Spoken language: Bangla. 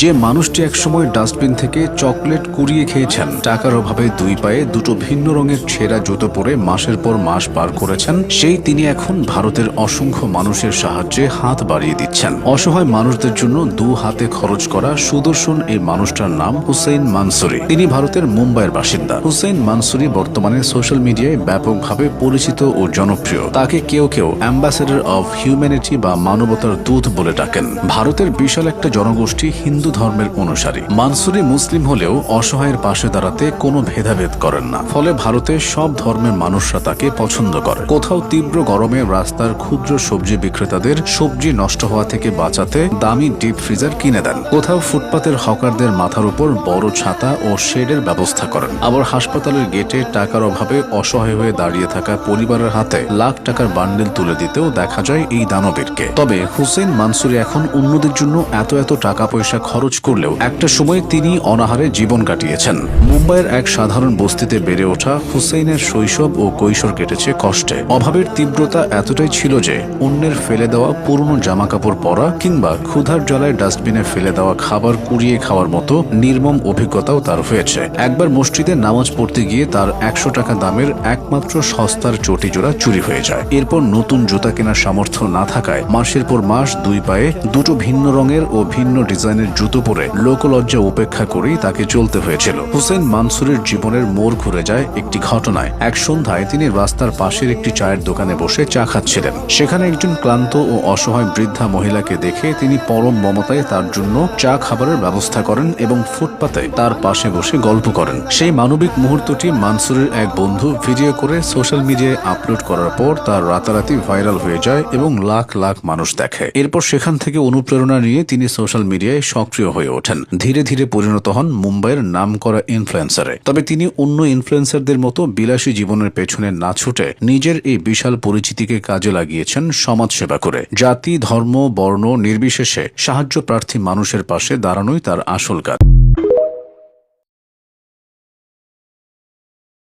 যে মানুষটি একসময় ডাস্টবিন থেকে চকলেট কুড়িয়ে খেয়েছেন, টাকার অভাবে দুই পায়ে দুটো ভিন্ন রঙের ছেঁড়া জুতো পরে মাসের পর মাস পার করেছেন, তিনি এখন ভারতের অসংখ্য মানুষের সাহায্যে হাত বাড়িয়ে দিচ্ছেন। অসহায় মানুষদের জন্য দু হাতে খরচ করা সুদর্শন এই মানুষটার নাম হুসেইন মানসুরি। তিনি ভারতের মুম্বাইয়ের বাসিন্দা। হুসেইন মানসুরি বর্তমানে সোশ্যাল মিডিয়ায় ব্যাপকভাবে পরিচিত ও জনপ্রিয়। তাকে কেউ কেউ অ্যাম্বাসেডর অফ হিউম্যানিটি বা মানবতার দূত বলে ডাকেন। ভারতের বিশাল একটা জনগোষ্ঠী হিন্দু ধর্মের অনুসারী। মানসুরি মুসলিম হলেও অসহায়ের পাশে দাঁড়াতে কোনো ভেদাভেদ করেন না। ফলে ভারতে সব ধর্মের মানুষরা তাকে পছন্দ করে। কোথাও তীব্র গরমে রাস্তার ক্ষুদ্র সবজি বিক্রেতাদের সবজি নষ্ট হওয়া থেকে বাঁচাতে দামি ডিপ ফ্রিজার কিনে দেন। কোথাও ফুটপাতের হকারদের মাথার উপর বড় ছাতা ও শেডের ব্যবস্থা করেন। আবার হাসপাতালের গেটে টাকার অভাবে অসহায় হয়ে দাঁড়িয়ে থাকা পরিবারের হাতে লাখ টাকার বান্ডেল তুলে দিতেও দেখা যায় এই দানবীরকে। তবে হুসেইন মানসুরি এখন অন্যদের জন্য এত টাকা পয়সা খরচ করলেও একটা সময় তিনি অনাহারে জীবন কাটিয়েছেন। মুম্বাইয়ের এক সাধারণ বস্তিতে বেড়ে ওঠা হুসেইনের শৈশব ও কৈশোর কেটেছে কষ্টে। অভাবের তীব্রতা এতটাই ছিল যে অন্যের ফেলে দেওয়া পুরনো জামা কাপড় পরা কিংবা ক্ষুধার জ্বালায় ডাস্টবিনে ফেলে দেওয়া খাবার কুড়িয়ে খাওয়ার মতো নির্মম অভিজ্ঞতাও তার হয়েছে। একবার মসজিদে নামাজ পড়তে গিয়ে তার 100 টাকা দামের একমাত্র সস্তার চটি জোড়া চুরি হয়ে যায়। এরপর নতুন জুতা কেনার সামর্থ্য না থাকায় মাসের পর মাস দুই পায়ে দুটো ভিন্ন রঙের ও ভিন্ন ডিজাইনের জুতো পরে লোকলজ্জা উপেক্ষা করেই তাকে চলতে হয়েছিল। হুসেইন মানসুরির জীবনের মোড় ঘুরে যায় একটি ঘটনায়। এক সন্ধ্যায় তিনি রাস্তার পাশের একটি চায়ের দোকানে বসে চা খাচ্ছিলেন। সেখানে একজন ক্লান্ত ও অসহায় বৃদ্ধা মহিলাকে দেখে তিনি পরম মমতায় তার জন্য চা খাবারের ব্যবস্থা করেন এবং ফুটপাতে তার পাশে বসে গল্প করেন। সেই মানবিক মুহূর্তটি মানসুরের এক বন্ধু ভিডিও করে সোশ্যাল মিডিয়ায় আপলোড করার পর তার রাতারাতি ভাইরাল হয়ে যায় এবং লাখ লাখ মানুষ দেখে। এরপর সেখান থেকে অনুপ্রেরণা নিয়ে তিনি সোশ্যাল মিডিয়ায় সক্রিয় হয়ে ওঠেন। ধীরে ধীরে পরিণত হন মুম্বাইয়ের নামকরা ইনফ্লুয়েন্সারে। তবে তিনি অন্য ইনফ্লুয়েন্সারদের মতো বিলাসী জীবনের পেছনে না ছুটে নিজের এই বিশাল পরিচিতিকে কাজে লাগিয়েছেন সমাজসেবা করে। জাতি, ধর্ম, বর্ণ নির্বিশেষে সাহায্য প্রার্থী মানুষের পাশে দাঁড়ানোই তার আসল কাজ।